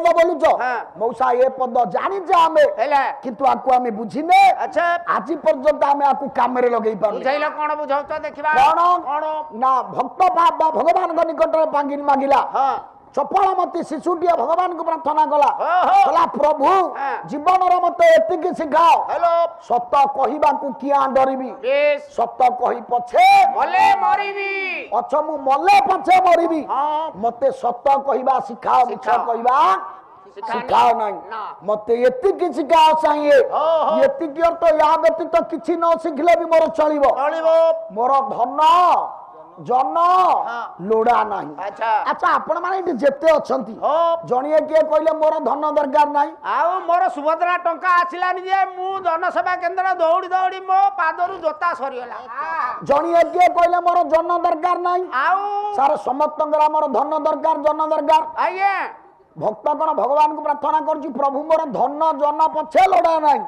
पद बोलुच मौसा ए पद जानिचे आमे किंतु आकु आमे बुझिने अच्छा आज पर्यंत आमे आकु काम रे लगेई पारु बुझाइला कोन बुझाउत देखिबा कोन ना भक्त भगवान को निकट पांगिन मागिला चपलमती शिशुटिया भगवान को प्रार्थना कला प्रभु जीवन मत एतिक शिखाओ सत कहवा को किया डरबी सत कही पछे मले मरिबी अच्छा मु मले पछे मरिबी मते सत कहवा शिखाओ मिछ कहवा शिखाओ नहीं मते एतिक शिखाओ चाहिए एतिक तो या व्यतीत किछि न शिखले भी मोर चलिबो मोर धन जन लोड़ा नहीं अच्छा आपण माने जेते अछंती जणिए के कहले मोर धन दरकार नाही आउ मोर सुभद्रा टंका आसिलानी जे मु जनसेवा केंद्र दौड़ी दौड़ी मो पादरु जोता सरियला जणिए के कहले मोर जन दरकार नाही आउ सारे समस्तंगर मोर धन दरकार जन दरकार आइए भक्त कौन भगवान को प्रार्थना कर प्रभु मोर धन जन पछे लोड़ा नहीं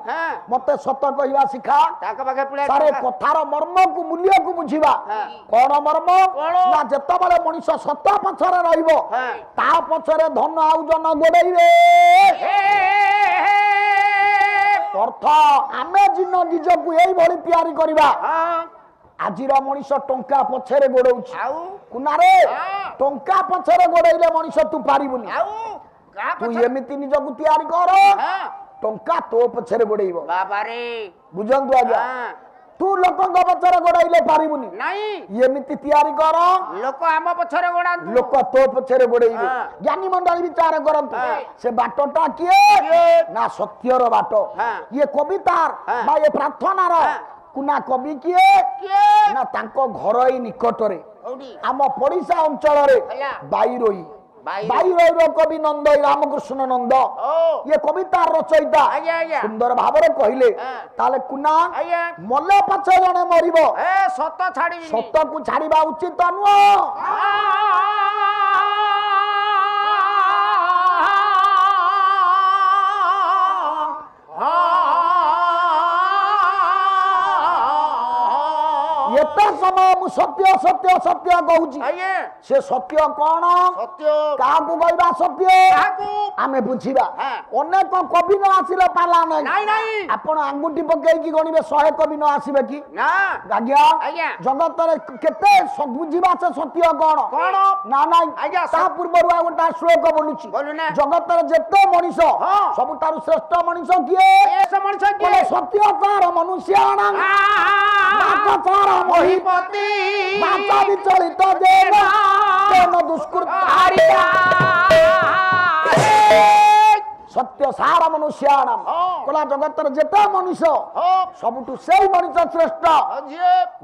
मते सत कहवा शिखा सारे कथार मर्म को मूल्य को बुझिबा कौन मर्म ना जत बले मनुष्य सत पछरे रहइबो ता पछरे धन आउ जन गोडैबे अर्थ आमे जिन निज को एई भली तयारी करबा आजिर मनुष्य टंका पछरे गोडौछि कुनारे टंका पछरे गोडैले मनुष्य तू पारिबुनी तू एमिति निज को तयारी कर टंका तो पछरे गोडैबो बाबा रे बुझंतु आजा तू लोकंग पछरे गोडैले पारिबुनी नहीं एमिति तयारी कर लोक आम पछरे गोडांतु लोक तो पछरे गोडैबे ज्ञानी मंडली विचार करंतु से बाटोटा किए ना सत्यर बाटो ये कवितार बा ये प्रार्थनार कुना कवि किए ना तांको घरई निकटरे आम पड़िसा अंचल रे बाईरोई बाईरोई कवि नंद रामकृष्ण नंद ये कविता रचयिता सुंदर भावरे कहले ताले कुना मले पछे जने मरिबो सत छाड़ी सत को छाड़ीबा उचित नुह समय मु सत्य सत्य सत्य कहूची से सत्य कौन सत्य का कहवा सत्य आमे बुझिबा अनेक कवि न आसिले पाला नहीं आपण आंगुठी पकई की गणिबे 100 कवि न आसीबे की ना आज्ञा जगत रे केते बुझिबा से सत्य कौन ना नहीं ता पूर्व गोटा श्लोक बोलुची जगत रे जेते मनुष्य सब तारु श्रेष्ठ मनुष्य किए सत्य तार मनुष्याणा तार महिपति बाचा विचलित देवा तेन दुष्कृतारिया सत्य सारा मनुष्याणाम कला जगत जेते मनुष्य सबुठु सेई मनुष्य श्रेष्ठ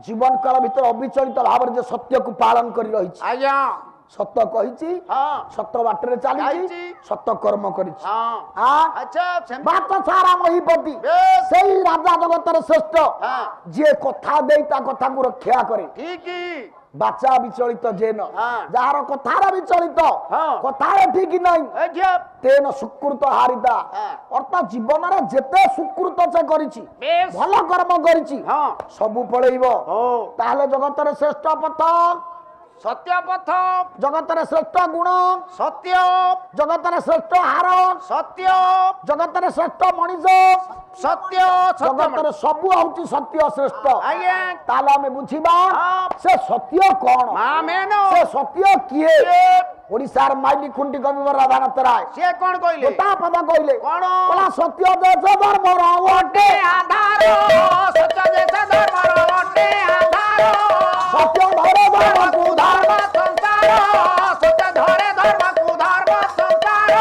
जीवन काल भीतर अविचलित भाव जे सत्य को पालन करी रही आज्ञा सत्य कहिची सत्य बाटरे चालीची सत्य कर्म करिची अच्छा बात सारा महिपति सेई राजा जगत श्रेष्ठ जे कथा देई ता कथा को रक्षा करे ठीक बाचा विचलित जेन जार कथार विचलित कथार ठीक नहीं तेन सुकृत हारिता अर्थात जीवन रे जेते सुकृत से करिची भल कर्म करिची सबु पळेइबो ताले जगत रे श्रेष्ठ पथ सत्य पथ जगत रे श्रेष्ठ गुण सत्य जगत रे श्रेष्ठ हार सत्य जगत रे श्रेष्ठ मनीष सत्य जगत रे सबु होची सत्य श्रेष्ठ ताला में बुझिबा से सत्य कोन से सत्य किए ओडिसार माइली खुंटी कवि राधानाथ राय से कोन कइले ता पद कइले कोन बोला सत्य देश धर्म रवटे आधार सत्य देश धर्म रवटे आधार सत्य धरे धर्म को धर्म संसार सत्य धरे धर्म को धर्म संसार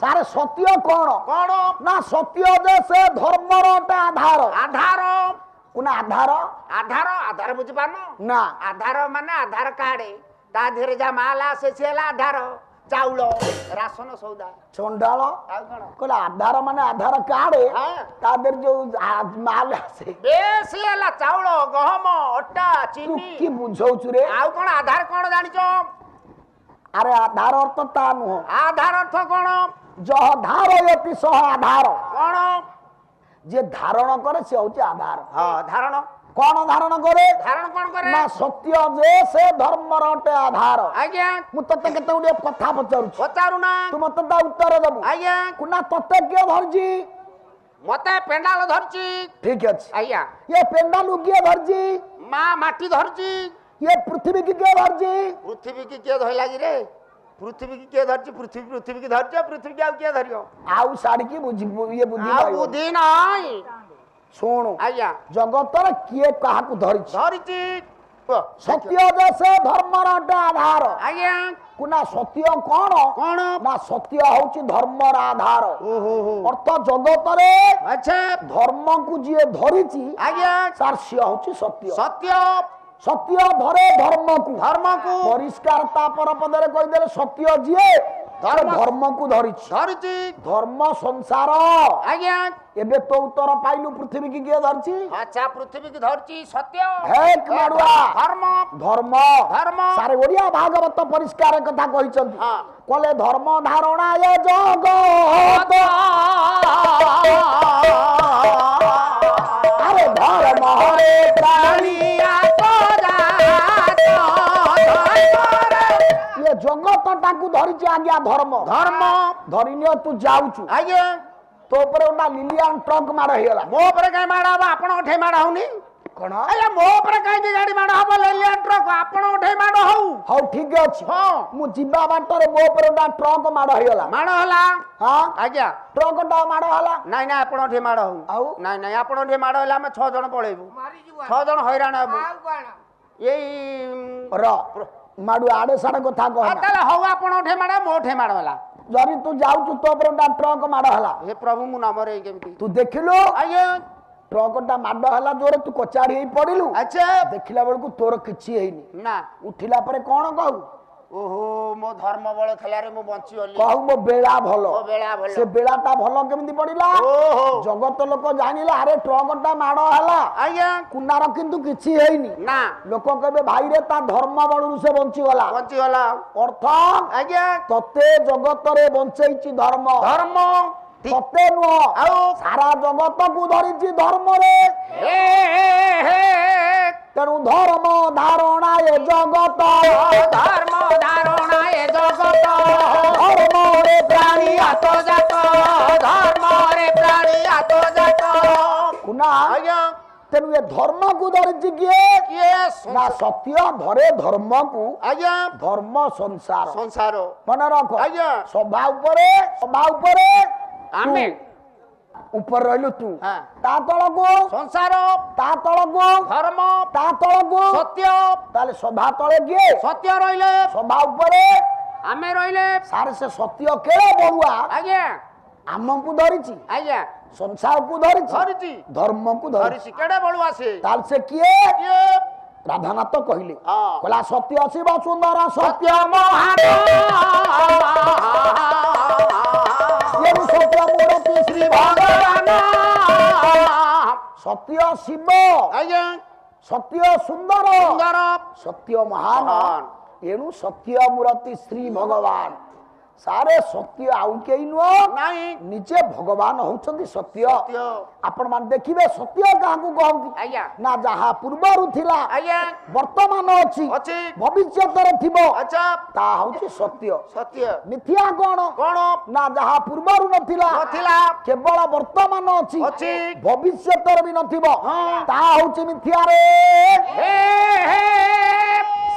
सारे सत्य कोन कोन ना सत्य देश धर्म रटे आधार आधार कोना आधार आधार आधार बुझ पानो ना आधार माने आधार कार्ड ता धीरे जा माला से छेला आधार चाउल राशन सौदा चंडाल कोला आधार माने आधार कार्ड ता देर जो माल से बेसी हला चाउल गहम अट्टा चीनी की बुझौ छुरे आ कोन आधार कोन जानि छ अरे आधार अर्थ ता नु आधार अर्थ कोन जह धार यति सह आधार कोन जे धारण करे से होची आधार हां धारण କଣ ଧାରଣ କରେ ଧାରଣ କଣ କରେ ନା ସତ୍ୟ ଯେ ସେ ଧର୍ମର ଅଟେ ଆଧାର। ଆଜ୍ଞା ମୁଁ ତତେ କେତେ ଗୁଡିଏ କଥା ପଚାରୁଛି ପଚାରୁନା ତୁ ମତେ ତା ଉତ୍ତର ଦେବୁ। ଆଜ୍ଞା କୁନା ତତେ କିଏ ଧରିଛି? ମତେ ପେଣ୍ଡାଳ ଧରିଛି। ଠିକ ଅଛି। ଆଜ୍ଞା ଇଏ ପେଣ୍ଡାଲୁ କିଏ ଧରିଛି? ମା ମାଟି ଧରିଛି। ଇଏ ପୃଥିବୀ କି କିଏ ଧରିଛି? ପୃଥିବୀ କି କିଏ ଧଇଲା କି ରେ ପୃଥିବୀ କି କିଏ ଧରିଛି ପୃଥିବୀ କି ଧରିଛ ପୃଥିବୀ କି ଆଉ କିଏ ଧରିବ ଆଉ ଛାଡିକି ଇଏ ବୁଝି ଆଉ ପାରିବ। ବୁଦ୍ଧି ନାହିଁ। ଶୁଣୁ ଆଜ୍ଞା ଜଗତରେ କିଏ କାହାକୁ ଧରିଛି? ଧରିଛି ସତ୍ୟ ଯେ ସେ ଧର୍ମର ଅଟେ ଆଧାର। ଆଜ୍ଞା କୁନା ସତ୍ୟ କଣ କଣ ନା ସତ୍ୟ ହଉଛି ଧର୍ମର ଆଧାର। ଓହୋ ଅର୍ଥ ଜଗତରେ ଆଚ୍ଛା ଧର୍ମକୁ ଯିଏ ଧରିଛି ଆଜ୍ଞା ତାର ସିଏ ହଉଛି ସତ୍ୟ। ସତ୍ୟ ସତ୍ୟ ଧରେ ଧର୍ମକୁ। ଧର୍ମକୁ ପରିଷ୍କାର ତା ପର ପଦରେ କହିଦେଲେ ସତ୍ୟ ଯିଏ ଧର୍ମକୁ ଧରିଛି। ଧରିଛି ଧର୍ମ ସଂସାର। ଆଜ୍ଞା ଏବେ ତୋ ଉତ୍ତର ପାଇଲୁ ପୃଥିବୀ କି କିଏ ଧରିଛି? ଆଚ୍ଛା ପୃଥିବୀ କି ଧରିଛି ସତ୍ୟ ହେକ୍ ମାଡୁଆ। ଧର୍ମ ଧର୍ମ ଧର୍ମ ସାରେ ଓଡିଆ ଭାଗବତ ପରିଷ୍କାର କଥା କହିଛନ୍ତି। ହଁ। କଲେ ଧର୍ମ ଧାରଣା ଏ ଜଗତ ଆରେ ଧର୍ମ ହରେ ପ୍ରାଣୀ ଇଏ ଜଗତଟାକୁ ଧରିଛି ଆଜ୍ଞା ଧର୍ମ। ଧର୍ମ ଧରିନିଅ ତୁ ଯାଉଛୁ ଆଜ୍ଞା ତୋ ଉପରେ ଗୋଟେ ଲିଲିଆନ ଟ୍ରକ୍ ମାଡ଼ ହେଇଗଲା। ମୋ ଉପରେ କାଇଁ ମାଡ଼ ହବ ଆପଣଙ୍କ ଠେଇ ମାଡ଼ ହଉନି କଣ? ଆଜ୍ଞା ମୋ ଉପରେ କାହିଁକି ଗାଡି ମାଡ଼ ହବ ଲେଲିଆନ ଟ୍ରକ୍ ଆପଣଙ୍କ ଠେଇ ମାଡ଼ ହଉ ହଉ ଠିକ ଅଛି। ହଁ ମୁଁ ଯିବା ବାଟରେ ମୋ ଉପରେ ଗୋଟେ ଟ୍ରକ୍ ମାଡ଼ ହେଇଗଲା। ମାଡ଼ ହେଲା ହଁ ଆଜ୍ଞା ଟ୍ରକ୍ ଟା ମାଡ଼ ହେଲା। ନାଇଁ ନାଇଁ ଆପଣଙ୍କ ଠେଇ ମାଡ଼ ହଉ ଆଉ ନାଇଁ ନାଇଁ ଆପଣଙ୍କ ଠେଇ ମାଡ଼ ହେଲେ ଆମେ 6 ଜଣ ପଳେଇବୁ 6 ଜଣ ହଇରାଣ ହେବୁ ଏଇ ର ମାଡୁ ଆଡେ ସାଡେ କଥା କହ। ତାହେଲେ ହଉ ଆପଣଙ୍କ ଠେଇ ମାଡ଼ ମୋ ଠେଇ ମାଡ଼ ହେଲା ଯଦି ତୁ ଯାଉଛୁ ତୋ ଉପରେ ଗୋଟେ ଟ୍ରକ୍ ମାଡ଼ ହେଲା ହେ ପ୍ରଭୁ ମୁଁ ନମରେ କେମିତି ତୁ ଦେଖିଲୁ ଆଜ୍ଞା ଟ୍ରକ୍ ଟା ମାଡ଼ ହେଲା ଜୋରେ ତୁ କଚାଡି ହେଇ ପଡିଲୁ। ଆଚ୍ଛା ଦେଖିଲା ବେଳକୁ ତୋର କିଛି ହେଇନି। ନା ଉଠିଲା ପରେ କଣ କହୁ? ଓହୋ ମୋ ଧର୍ମ ବଳ ଥିଲାରେ ମୁଁ ବଞ୍ଚିଗଲି କହୁ ମୋ ବେଳା ଭଲ। ମୋ ବେଳା ଭଲ ସେ ବେଳାଟା ଭଲ କେମିତି ପଡିଲା? ଓହୋ ଜଗତ ଲୋକ ଜାଣିଲେ ଆରେ ଟ୍ରକ୍ ଟା ମାଡ଼ ହେଲା ଆଜ୍ଞା କୁନାର କିନ୍ତୁ କିଛି ହେଇନି। ନା ଲୋକ କହିବେ ଭାଇରେ ତା ଧର୍ମ ବଳରୁ ସେ ବଞ୍ଚିଗଲା। ବଞ୍ଚିଗଲା ଅର୍ଥ ଆଜ୍ଞା ତତେ ଜଗତରେ ବଞ୍ଚେଇଛି ଧର୍ମ। ଧର୍ମ ତତେ ନୁହଁ ଆଉ ସାରା ଜଗତକୁ ଧରିଛି ଧର୍ମରେ। ହେ ହେ ତେଣୁ ଧର୍ମ ଧାରଣା ଏ ଜଗତ ଧର୍ମ ଧାରଣା ଏ ଜଗତ ଧର୍ମରେ ପ୍ରାଣୀ ଆତଜାତ ଧର୍ମରେ ପ୍ରାଣୀ ଆତଜାତ କୁନା ଆଜ୍ଞା ତେଣୁ ଏ ଧର୍ମକୁ ଧରିଛି କିଏ କିଏ ନା ସତ୍ୟ ଧରେ ଧର୍ମକୁ। ଆଜ୍ଞା ଧର୍ମ ସଂସାର ସଂସାର ମନେ ରଖ। ଆଜ୍ଞା ସଭା ଉପରେ ଆମେ ଉପରେ ରହିଲୁ ତୁ ହଁ। ତା ତଳକୁ ସଂସାର ତା ତଳକୁ ଧର୍ମ ତା ତଳକୁ ସତ୍ୟ ତାହେଲେ ସଭା ତଳେ କିଏ? ସତ୍ୟ ରହିଲେ ସଭା ଉପରେ ଆମେ ରହିଲେ ସାରେ ସେ ସତ୍ୟ କେଳେ ବଢୁଆ ଆଜ୍ଞା ଆମକୁ ଧରିଛି ଆଜ୍ଞା ସଂସାରକୁ ଧରିଛି ଧରିଛି ଧର୍ମକୁ ଧରିଛି। ଧରିଛି କେଡେ ବଳୁଆ ସେ ତାହେଲେ ସେ କିଏ? କିଏ ରାଧାନାଥ କହିଲେ ହଁ। କହିଲା ସତ୍ୟ ଶିବ ସୁନ୍ଦର ସତ୍ୟ ମହାନ ଏଣୁ ସତ୍ୟ ମୂରତି ଶ୍ରୀ ଭଗବାନ। ଭଗବାନ ସତ୍ୟ ଶିବ ଆଜ୍ଞା ସତ୍ୟ ସୁନ୍ଦର ସୁନ୍ଦର ସତ୍ୟ ମହାନ ମହାନ। ଏଣୁ ସତ୍ୟ ମୂରତି ଶ୍ରୀ ଭଗବାନ। ସାରେ ସତ୍ୟ ଆଉ କେହି ନୁହଁ ନାହିଁ ନିଜେ ଭଗବାନ ହଉଛନ୍ତି ସତ୍ୟ। ସତ୍ୟ ଆପଣ ମାନେ ଦେଖିବେ ସତ୍ୟ କାହାକୁ କହନ୍ତି ଆଜ୍ଞା ନା ଯାହା ପୂର୍ବରୁ ଥିଲା ଆଜ୍ଞା ବର୍ତ୍ତମାନ ଅଛି ଅଛି ଭବିଷ୍ୟତରେ ଥିବ ଆଚ୍ଛା ତାହା ହଉଛି ସତ୍ୟ। ସତ୍ୟ ମିଥ୍ୟା କଣ କଣ ନା ଯାହା ପୂର୍ବରୁ ନଥିଲା ନଥିଲା କେବଳ ବର୍ତ୍ତମାନ ଅଛି ଅଛି ଭବିଷ୍ୟତରେ ବି ନଥିବ ହଁ। ତାହା ହଉଛି ମିଥ୍ୟାରେ। ହେ ହେ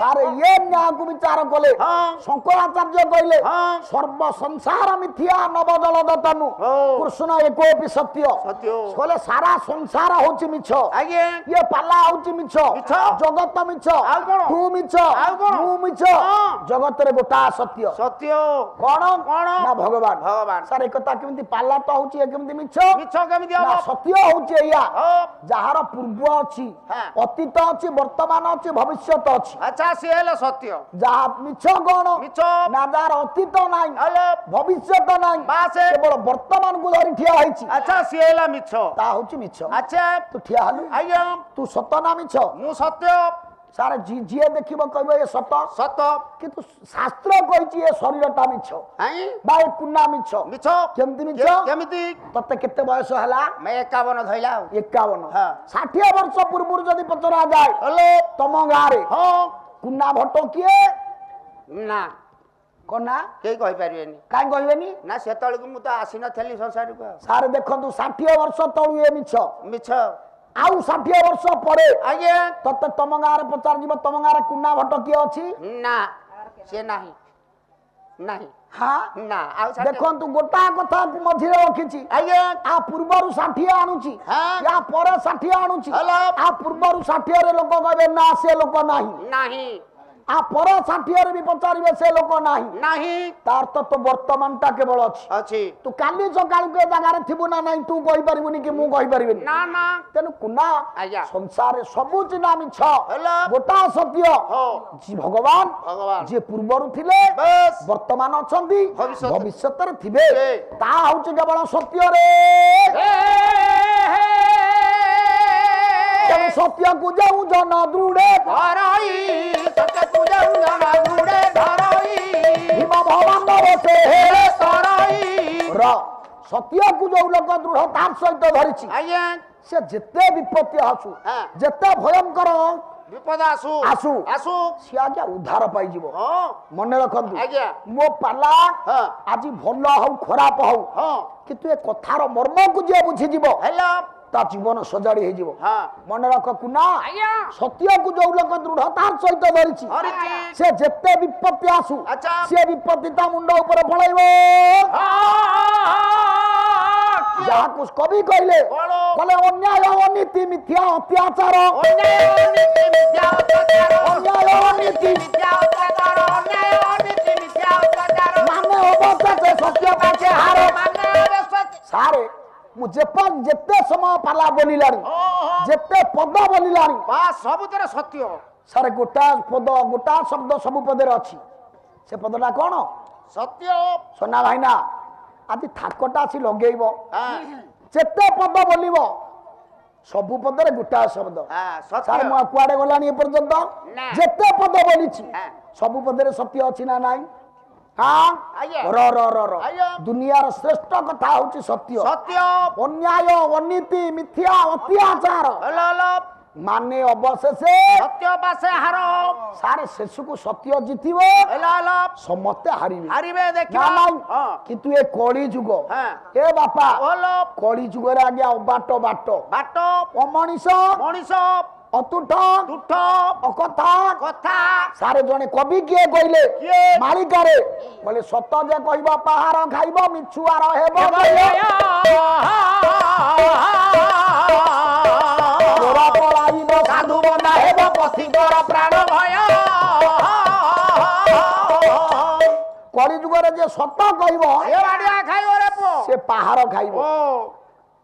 ସାରେ ଇଏ ନ୍ୟାୟକୁ ବିଚାର କଲେ ହଁ। ଶଙ୍କରାଚାର୍ଯ୍ୟ କହିଲେ ହଁ। ସର୍ବ ସଂସାର ମିଥ୍ୟା ନବଜଳ ଦତନୁ ହଉ। କୃଷ୍ଣ ଏକୋପି ସତ୍ୟ। ସତ୍ୟ କହିଲେ ସାରା ସଂସାର ହଉଛି ମିଛ ଆଜ୍ଞା ଇଏ ପାଲା ହଉଛି ମିଛ ମିଛ। ଜଗତ ମିଛ ଆଉ କଣ? ତୁ ମିଛ ଆଉ କଣ? ମୁଁ ମିଛ ହଁ। ଜଗତରେ ଗୋଟା ସତ୍ୟ ସତ୍ୟ କଣ କଣ? ନା ଭଗବାନ। ଭଗବାନ ସାର୍ ଏ କଥା କେମିତି ପାଲା ତ ହଉଛି ଏ କେମିତି ମିଛ ମିଛ କେମିତି ନା ହବ ସତ୍ୟ ହଉଛି ଏଇଆ ହଉ। ଯାହାର ପୂର୍ବ ଅଛି ହଁ। ଅତୀତ ଅଛି ବର୍ତ୍ତମାନ ଅଛି ଭବିଷ୍ୟତ ଅଛି। ଆଚ୍ଛା ସିଏ ହେଲେ ସତ୍ୟ ଯାହା ମିଛ କଣ ମିଛ ନା ଯାହାର ଅତୀତ ନାହିଁ ହେଲେ ଭବିଷ୍ୟତ ନାହିଁ ବାସ୍। କେବଳ ବର୍ତ୍ତମାନକୁ ଧରି ଠିଆ ହେଇଛି ଆଚ୍ଛା ସିଏ ହେଲା ମିଛ ତା ହଉଛି ମିଛ। ଆଚ୍ଛା ତୁ ଠିଆ ହେଲୁ ଆଜ୍ଞା ତୁ ସତ ନା ମିଛ? ମୁଁ ସତ୍ୟ ସାର୍ ଯିଏ ଦେଖିବ କହିବ ଏ ସତ ସତ କିନ୍ତୁ ଶାସ୍ତ୍ର କହିଛି ଏ ଶରୀରଟା ମିଛ ହାଇଁ ବା ଏ କୁନା ମିଛ ମିଛ କେମିତି ମିଛ କେମିତି ତତେ କେତେ ବୟସ ହେଲା 51 ଧଇଲା ଆଉ 51 ହଁ। 60 ବର୍ଷ ପୂର୍ବରୁ ଯଦି ପଚରା ଯାଏ ହ୍ୟାଲୋ ତମ ଗାଁରେ ହଁ କୁନା ଭଟ୍ଟ କିଏ ନା କନା କେହି କହିପାରିବେନି କାହିଁ କହିବେନି ନା ସେତେବେଳକୁ ମୁଁ ତ ଆସିନଥିଲି ସଂସାରକୁ ଆଉ ସାର୍ ଦେଖନ୍ତୁ 60 ବର୍ଷ ତଳୁ ଏ ମିଛ ମିଛ ଆଉ 60 ବର୍ଷ ପରେ ଆଜ୍ଞା ତତେ ତମ ଗାଁରେ ପଚାରିଯିବ ତମ ଗାଁରେ କୁନା ଭଟ୍ଟ କିଏ ଅଛି ନା ସେ ନାହିଁ ନାହିଁ ହଁ ନା ଆଉ ଦେଖନ୍ତୁ ଗୋଟା କଥା ମଝିରେ ରଖିଛି ଆଜ୍ଞା ଆ ପୂର୍ବରୁ 60 ଆଣୁଛି ହଁ। ୟା ପରେ 60 ଆଣୁଛି ହ୍ୟାଲୋ ଆ ପୂର୍ବରୁ 60 ରେ ଲୋକ କହିବେ ନା ସେ ଲୋକ ନାହିଁ ନାହିଁ ଆ ପରେ 60 ରେ ବି ପଚାରିବେ ସେ ଲୋକ ନାହିଁ ନାହିଁ ତାର ତ ବର୍ତ୍ତମାନ ଟା କେବଳ ଅଛି ଅଛି ତୁ କାଲି ସକାଳୁ କେ ଜାଗାରେ ଥିବୁ ନା ନାହିଁ ତୁ କହିପାରିବୁନି କି ମୁଁ କହିପାରିବିନି ନା ନା ତେଣୁ କୁନା ଆଜ୍ଞା। ସଂସାରରେ ସବୁ ଚିହ୍ନା ମିଛ ହେଲା। ଗୋଟା ସତ୍ୟ ହଁ। ଭଗବାନ ଭଗବାନ ଯିଏ ପୂର୍ବରୁ ଥିଲେ ବେଶ ବର୍ତ୍ତମାନ ଅଛନ୍ତି ଭବିଷ୍ୟତରେ। ଭବିଷ୍ୟତରେ ଥିବେ ଥିବେ। ତା ହଉଛି କେବଳ ସତ୍ୟରେ ତେଣୁ ସତ୍ୟକୁ ଯେଉଁ ଜନ ଦୃଢ଼େ ଧରଇ ସତ୍ୟକୁ ଯେଉଁ ଜନ ଦୃଢ଼େ ଧରଇ ଭୀମ ଭବାନର ସେ ଧରଇ ର ସତ୍ୟକୁ ଯୋଉ ଲୋକ ଦୃଢ ତାର ସହିତ ଧରିଛି ଆଜ୍ଞା ସେ ଯେତେ ବିପତ୍ତି ଆସୁ ହଁ। ଯେତେ ଭୟଙ୍କର ବିପଦ ଆସୁ ଆସୁ ଆସୁ ସିଏ ଆଜ୍ଞା ଉଦ୍ଧାର ପାଇଯିବ ହଁ ମନେ ରଖନ୍ତୁ ଆଜ୍ଞା ମୋ ପାଲା ହଁ ଆଜି ଭଲ ହଉ ଖରାପ ହଉ ହଁ କିନ୍ତୁ ଏ କଥାର ମର୍ମକୁ ଯିଏ ବୁଝିଯିବ ହେଲା ତା ଜୀବନ ସଜାଡି ହେଇଯିବ ହଁ ମନେ ରଖ କୁନା ଆଜ୍ଞା ସତ୍ୟକୁ ଯୋଉ ଲୋକ ଦୃଢ ତାର ସହିତ ଧରିଛି ଧରିଛି ସେ ଯେତେ ବିପତ୍ତି ଆସୁ ଆଚ୍ଛା ସେ ବିପତ୍ତି ତା ମୁଣ୍ଡ ଉପରେ ପଳେଇବ ଯାହାକୁ କବି କହିଲେ ବୋलो। କହିଲେ ଅନ୍ୟାୟ ଅନୀତି ମିଥ୍ୟା ଅତ୍ୟାଚାର ଅନ୍ୟାୟ ଅନୀତି ମିଥ୍ୟା ଅତ୍ୟାଚାର ଅନ୍ୟାୟ ଅନୀତି ମିଥ୍ୟା ଅତ୍ୟାଚାର ଅନ୍ୟାୟ ଅନୀତି ମିଥ୍ୟା ଅତ୍ୟାଚାର ମାନେ ହବ କେତେ ସତ୍ୟ ପାଛେ ହାର ମାନେ ସାରେ ମୁଁ ଯେତେ ସମୟ ପାଲା ବୋଲିଲାଣି ଯେତେ ପଦ ବୋଲିଲାଣି ବା ସବୁଥିରେ ସତ୍ୟ ସାରେ ଗୋଟା ପଦ ଗୋଟା ଶବ୍ଦ ସବୁ ପଦରେ ଅଛି ସେ ପଦଟା କଣ ସତ୍ୟ সোনা ভাইনা আজ থাকটা আসি লগাইব হ্যাঁ যেতে পদ বলিব সবু পদরে গোটা শব্দ হ্যাঁ স্যার সত্য মু কুয়াড়ে গলানি এ পর্যন্ত না। যেতে পদ বলিছি হ্যাঁ। সবু পদরে সত্য আছে না নাই হ্যাঁ আজ্ঞা। র র র র আজ্ঞা। দুনিয়ার শ্রেষ্ঠ কথা হচ্ছে সত্য সত্য অন্যায় অনীতি মিথ্যা অত্যাচার হলো হলো মানে অবশেষে সত্য পাশে হার সারে শেষকু সত্য জিতিব হলো হলো সমস্তে হারিবে হারিবে না দেখিবা নাই হ্যাঁ কিন্তু এ কলি যুগ হ্যাঁ এ বাপা হলো কলি যুগরে আগে বাট বাট বাট অমনিষ মଣିଷ অতুঠ তুঠ অকথা কথা সারে জনে কবি কিয়ে কইলে কিয়ে? মালিকারে বলে সত যে কইব পাহাড় খাইব মিছুয়ার হেব তোরা পড়াইব সাধু বন্ধা হেব পথিকর প্রাণ ভয় কলি যুগরে যে সত কইব এ বাড়িয়া খাইব রে পুଅ সে পাহাড় খাইব ও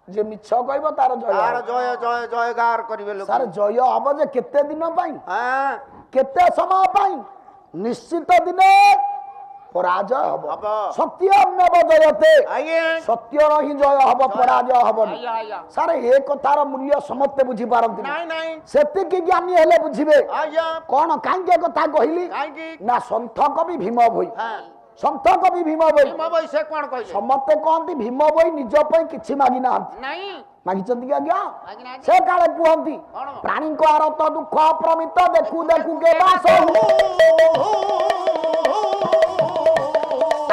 যে মিছ কইব তার জয় তার হব। জয় জয় জয়গার করিবে লোক সারে জয় হব যে কেতে দিন পাই হ্যাঁ কেতে সময় পাই নিশ্চিত দিনে পরাজয় হব হব। সত্যমেব জয়তে আজ্ঞা সত্যর হি জয় হব পরাজয় হবনি আজ্ঞা আজ্ঞা সারে এ কথার মূল্য সমস্তে বুঝি পারନ୍ତି নাই নাই সেতিকি জ্ঞানী হেলে বুঝিবে আজ্ঞা কোন কাইকে কথা কহিলি কাହିଁକି না সন্থ কবি ভীম ভୋଇ হ্যাঁ সন্থ কবি ভীম ভୋଇ ଭୀମ ବହି ସେ କଣ କହିଲେ ସମସ୍ତେ କହନ୍ତି ଭୀମ ଭୋଇ ନିଜ ପାଇଁ କିଛି ମାଗି ନାହାନ୍ତି ନାଇଁ ମାଗିଛନ୍ତି କି ଆଜ୍ଞା ମାଗିନାହାନ୍ତି। ସେ କାଳେ କୁହନ୍ତି କଣ? ପ୍ରାଣୀଙ୍କ ଆରତ ଦୁଃଖ ପ୍ରମିତ ଦେଖୁ ଦେଖୁ କେ ବାସ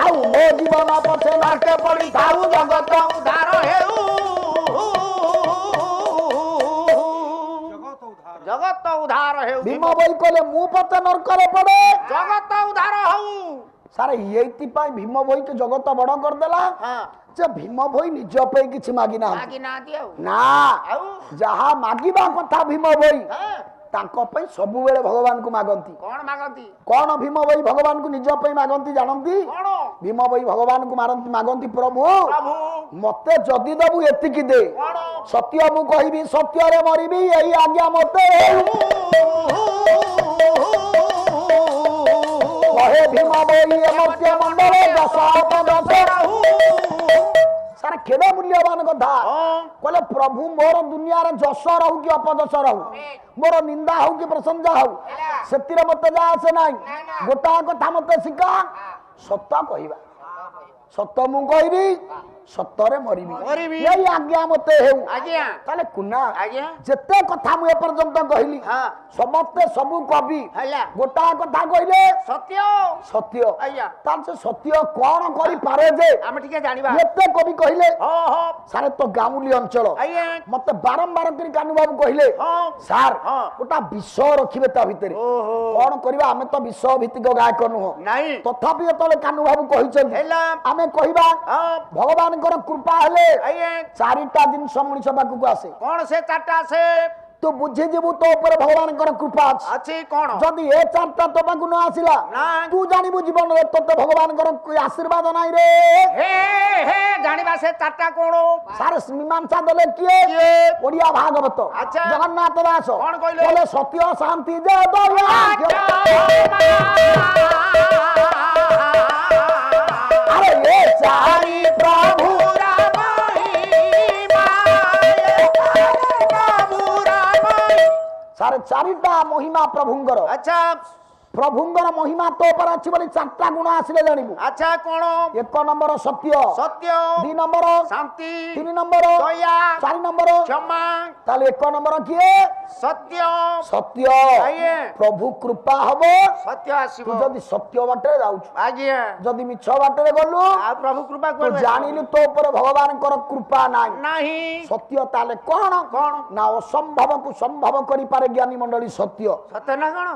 ଆଉ ମୋ ଜୀବନ ପଛେ ନାକେ ପଡି ଥାଉ ଜଗତ ଉଦ୍ଧାର ହେଉ ଜଗତ ଉଦ୍ଧାର ହେଉ ଭୀମ ଭୋଇ କହିଲେ ମୁଁ ପଛେ ନର୍କରେ ପଡେ ଜଗତ ଉଦ୍ଧାର ହଉ ସାରେ ଏଇଥିପାଇଁ ଭୀମ ଭୋଇকে ଜଗତ ବଡ କରିଦେଲା ହଁ ଯେ ଭୀମ ଭୋଇ ନିଜ ପାଇଁ କିଛି ମାଗି ନାହାନ୍ତି ମାଗି ନାହାନ୍ତି ଆଉ ନା ଆଉ ଯାହା ମାଗିବା କଥା ଭୀମ ଭୋଇ ହଁ ତାଙ୍କ ପାଇଁ ସବୁବେଳେ ଭଗବାନଙ୍କୁ ମାଗନ୍ତି କଣ ମାଗନ୍ତି କଣ ଭୀମ ଭୋଇ ଭଗବାନଙ୍କୁ ନିଜ ପାଇଁ ମାଗନ୍ତି ଜାଣନ୍ତି କଣ ଭୀମ ଭୋଇ ଭଗବାନଙ୍କୁ ମାଗନ୍ତି ପ୍ରଭୁ ପ୍ରଭୁ ମତେ ଯଦି ଦବୁ ଏତିକି ଦେ କଣ ସତ୍ୟ ମୁଁ କହିବି ସତ୍ୟରେ ମରିବି ଏଇ ଆଜ୍ଞା ମତେ କହେ ଭୀମ ଭୋଇ ମତ୍ୟ ମଣ୍ଡଳ ଦଶ ଦଶ ସାରା କେଡେ ମୂଲ୍ୟବାନ କଥା କହିଲେ ପ୍ରଭୁ ମୋର ଦୁନିଆରେ ଯଶ ରହୁ କି ଅପଯଶ ରହୁ ମୋର ନିନ୍ଦା ହଉ କି ପ୍ରଶଂସା ହଉ ସେଥିରେ ମତେ ଯା ଆସେ ନାହିଁ ଗୋଟାଏ କଥା ମତେ ଶିଖା ସତ କହିବା ସତ ମୁଁ କହିବି ସତରେ ମରିବି ଏଇ ଆଜ୍ଞା ମତେ ହେଉ ତାହେଲେ କୁନା ଯେତେ କଥା ମୁଁ ଏପର୍ଯ୍ୟନ୍ତ କହିଲି ସମସ୍ତେ ସବୁ କବି ଗୋଟାଏ କଥା କହିଲେ ସତ୍ୟ ସତ୍ୟ ତାହେଲେ ସେ ସତ୍ୟ କଣ କରିପାରେ ଯେ ଆମେ ଟିକେ ଜାଣିବା ଏତେ କବି କହିଲେ ସାର୍ ତ ଗାଉଁଲି ଅଞ୍ଚଳ ମତେ ବାରମ୍ବାର କରି କାନୁ ବାବୁ କହିଲେ ସାର୍ ଗୋଟା ବିଷ ରଖିବେ ତା ଭିତରେ କଣ କରିବା ଆମେ ତ ବିଷ ଭିତ୍ତିକ ଗାୟକ ନୁହଁ ତଥାପି ଯେତେବେଳେ କାନୁ ବାବୁ କହିଛନ୍ତି ଆମେ କହିବା ଭଗବାନ कृपा हेले चारिटा जिनस मनुष्य पाखक आसे कौन से चारटा आसे तू बुझे जीवु तो ऊपर भगवान कृपा अच्छी कौन जदि ए चारटा तो पाखु न आसिला तू जानिबु जीवन रे तो भगवान कोई आशीर्वाद नाही रे हे हे जानिबा से चारटा कोन सारे मीमांसा दले किए ओडिया भागवत अच्छा जगन्नाथ दास कौन कहले सत्य शांति जे दया अरे ये चारि प्रभु सारे चारिटा महिमा प्रभुंगर अच्छा प्रभुंगर महिमा तो पर अछि बोली चारटा गुण आसिले जानिबु अच्छा कोन एक नंबर सत्य सत्य 2 नंबर शांति 3 नंबर दया 4 नंबर क्षमा ताले एक नंबर किए सत्य सत्य प्रभु कृपा हबो सत्य आसीबो जदी सत्य बाटे जाउछ आज्ञा जदी मिछ बाटे गलु आ प्रभु कृपा कर जानिलु तो ऊपर भगवान कृपा नाही सत्य ताले कोन कोन ना असंभव को संभव करि पारे ज्ञानी मंडली सत्य सत्य ना कोन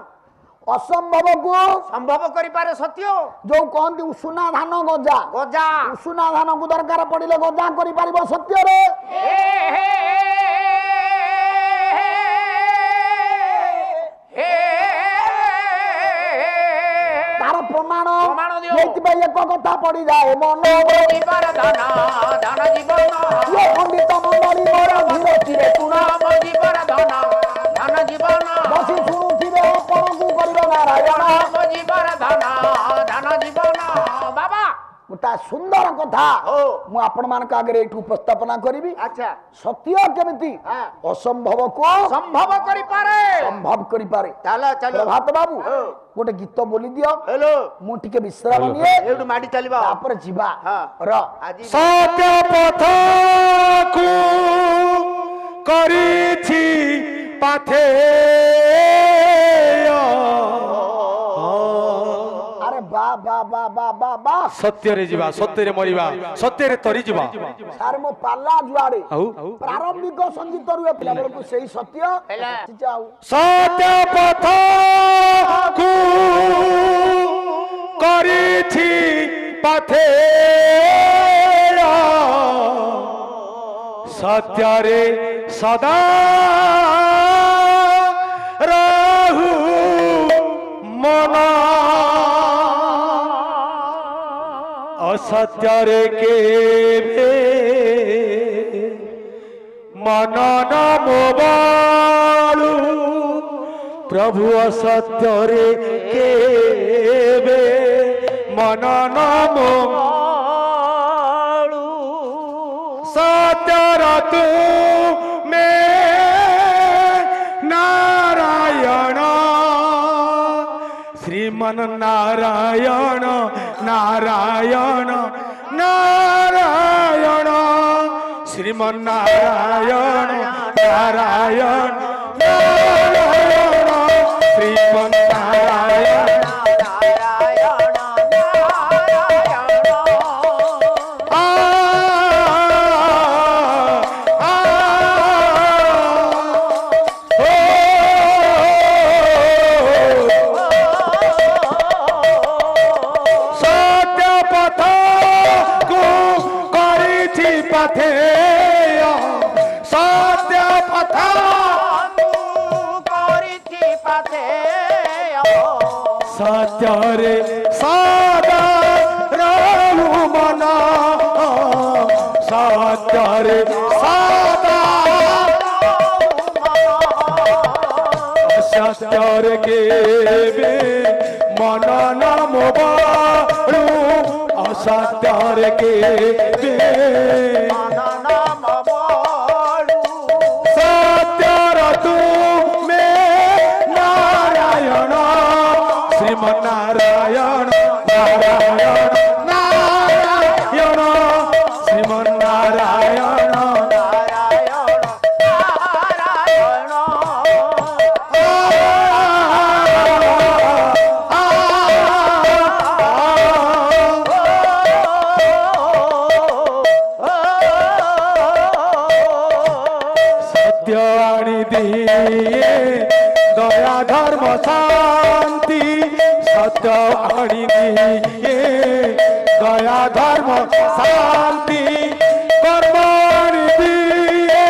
असंभव को संभव करि पारे सत्य जो कहंती उषुना धान गजा गजा उषुना धान को दरकार पड़िले गजा करि पारिबो सत्य रे तार प्रमाण एति भाई एक कथा पड़ी जाए मन जीवन धन धन जीवन ये पंडित मंडली मोर धीरे धीरे तुना जीवन धन धन जीवन बसी सुनुथिबे परंतु करिबो नारायण जीवन धन धन जीवन बाबा गोटा सुंदर कथा मु आपण मानक आगे एठू उपस्थापना करिबी अच्छा सत्य केमिति असंभव को संभव करि पारे संभव करि पारे चलो चलो प्रभात बाबू गोटे गीत बोली दियो हेलो मु टिके विश्राम निए एठू माडी चलिबा तापर जीवा र सत्य पथ को करिछि पाथे बा बा बा बा बा बा सत्य रे जीवा सत्य रे मरिबा सत्य रे तरी जीवा सार मो पाला जुआडे प्रारंभिक संगीत रुए पिला को सेही सत्य जाऊ सत्य पथ को करिछि पाथे सत्य रे सदा रहु मना असत्य रे के मन न मोबालु प्रभु असत्य रे के मन न मोबालु सत्य रतु में नारायण श्रीमन नारायण नारायण नारायण श्रीमन नारायण नारायण नारायण श्रीमन नारायण सत्य रे सदा रहु मना सत्य रे सदा सत्य रे के मन न मोबालु असत्य रे के मन न শ্রীমন্নারায়ণ নারায়ণ নারায়ণ সত্য আনি দিয়ে দয়া ধর্ম শান্তি সত্য আনি দিয়ে দয়া ধর্ম শান্তি কর্ম আনি দিয়ে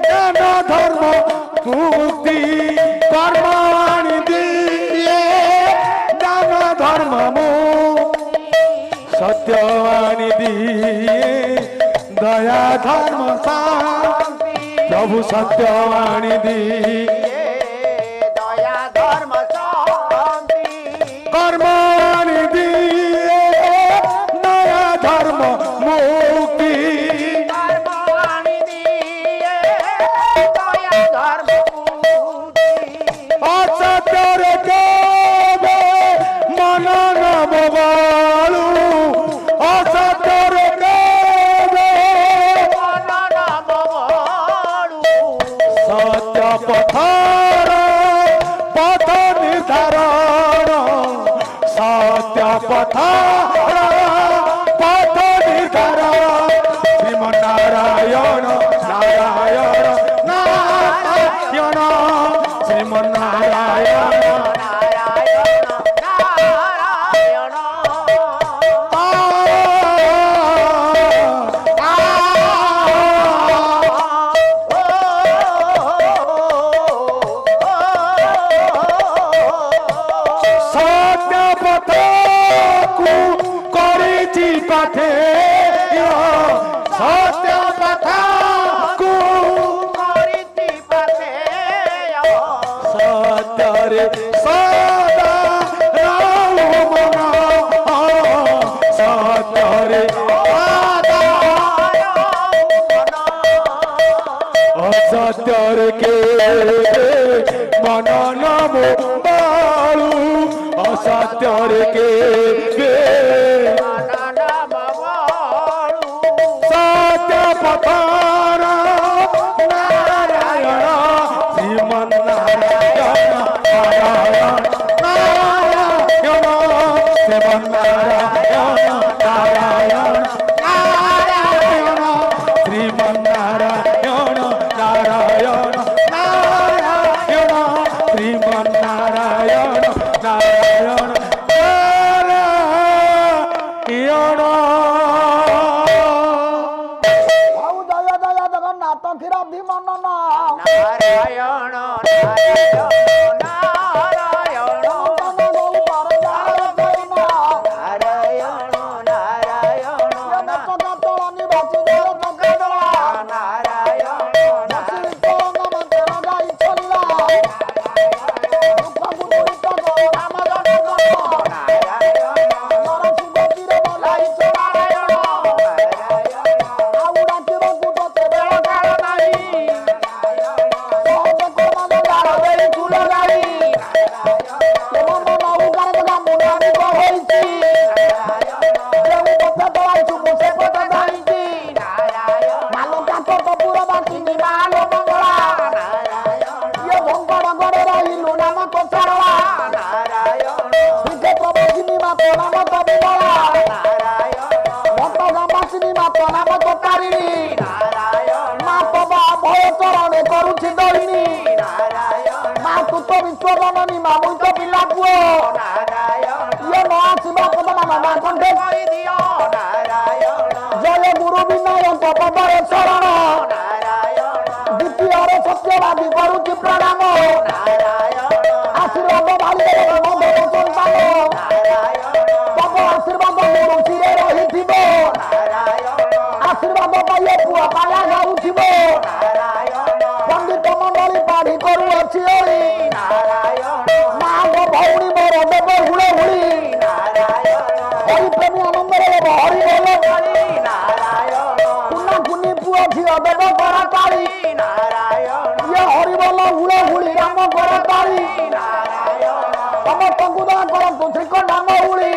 জ্ঞান ধর্ম মুক্তি কর্ম আনি দিয়ে জ্ঞান ধর্ম মুক্তি সত্য আনি দিয়ে দয়া ধর্ম শান্তি প্রভু সত্য আনি দিয়ে দয়া ধর্ম শান্তি কর্ম আনি দিয়ে দয়া ধর্ম মুক্তি কর্ম আনি দিয়ে দয়া ধর্ম মুক্তি অসত্যরে কেবে মন নবগালু অসত্যরে কেবে মনন বগড়ু সত্য পথর পথ নির্ধারণ সত্য পথর পথ নির্ধারণ শ্রীমন্নারায়ণ নারায়ণ নারায়ণ শ্রীমন্নারায়ণ নারায়ণ নারায়ণ সত্য পথକୁ କରିଛି ପାଠେ ସତ୍ୟ ପଥକୁ କରିତି ପାଥେୟ ସତ୍ୟରେ ସଦା ରହୁ ମନ ସତ୍ୟରେ ସଦା ଅସତ୍ୟରେ କେବେ ମନ ନମୁ ବାଳୁ ଅସତ୍ୟରେ କେବେ ମନନ ବଗড়ୁ ସତ୍ୟ ପଥର ନାରାୟଣ ଶ୍ରୀମନ୍ନାରାୟଣ ନାରାୟଣ ନାରାୟଣ ଶ୍ରୀମନ୍ନାରାୟଣ ନାରାୟଣ ନାରାୟଣ ଶ୍ରୀମନ୍ନାରାୟଣ ନାରାୟଣ ନାରାୟଣ ଶ୍ରୀମନ୍ନାରାୟଣ ନାରାୟଣ ଆଉ ଜୟ ଜୟ ଜଗନ୍ନାଥ କ୍ଷୀରାବ୍ଧି ମନନ ନାରାୟଣ ନାରାୟଣ ନାରାୟଣ ତନ ଗୌ ପରଜାର ଜୟନ ନାରାୟଣ ନାରାୟଣ ଚକାଚଳ ନିବାସୀ ଦେହ ଚକାଚଳ ନାରାୟଣ ବସି କଳଙ୍ଗ ମନ୍ଦିର ଗାଇ ଛଲ୍ଲା ଦୁଃଖକୁ ଦୂରିତ କର ରାମ ଜନକ ନର ସୁଗତିରେ ବଲାଇ ନାରାୟଣ ଆଉ ଡାକିବାକୁ ତତେ ବେଳ କାଳ ନାହିଁ ସହଜ କର୍ମ ଗାର ଦେଇ ଚୁଲ ଗାଳି ମନ ନହୁକାର ଜଗା ମୁଣ୍ଡାଧିକ ହୋଇଛି ଯେଉଁ ପଥ ତଳାଇଛୁ ମୁଁ ସେ ପଥ ଧାଇଁଛି ମାଲ କାଠ କପୁର ବାଟିନି ମାଲ ମଙ୍ଗଳା ଇଏ ଭଙ୍ଗଡ଼ ଗଡ଼େ ରହିଲୁ ନାମ କୋଷାରଳା ଶ୍ରୀକ୍ଷେତ୍ର ବାସିନୀ ମାତ ନାମ କବିମଳା ଭଟ୍ଟ ଗାମାସିନୀ ମାତ ନାମ କୋଟାରିଣୀ ମା ତବା ଭୟ ଚରଣେ କରୁଛି ଦଳିନୀ ମା ତୁତ ବିଶ୍ୱ ଜନନୀ ମା ମୁଇତ ପିଲା ପୁଅ ଇଏ ନ ଆସିବା ପଦମାନ ମା କଣ୍ଠେ ଜୟ ଗୁରୁ ବିନୟଙ୍କ ପଦରେ ଶରଣ ଦ୍ୱିତୀୟରେ ସତ୍ୟବାଦୀ କରୁଛି ପ୍ରଣାମ ଆଶୀର୍ବାଦ ଭାଳି ମଙ୍ଗଳ ସନ୍ତାନ ତବ ଆଶୀର୍ବାଦ ଗୁରୁ ଶିରେ ରହିଥିବ ଆଶୀର୍ବାଦ ପାଇଲେ ପୁଅ ପାଲା ଗାଉଥିବ ପଣ୍ଡିତ ମଣ୍ଡଳୀ ପାଢି କରୁଅଛି ଓଳି ମାଙ୍କ ଭଉଣୀ ମୋର ଦେବ ହୁଳେ ହୁଳି ହରିପ୍ରେମୀ ଆନନ୍ଦରେ ଦେବ ହରି ବୋଲ କୁନା କୁନି ପୁଅ ଝିଅ ଦେବ କର କାଳି ଇଏ ହରି ବୋଲ ହୁଳେ ହୁଳି ରାମ କର କାଳି ସମସ୍ତଙ୍କୁ ଦୟା କରନ୍ତୁ ଶ୍ରୀକ ନାମ ହୁଳି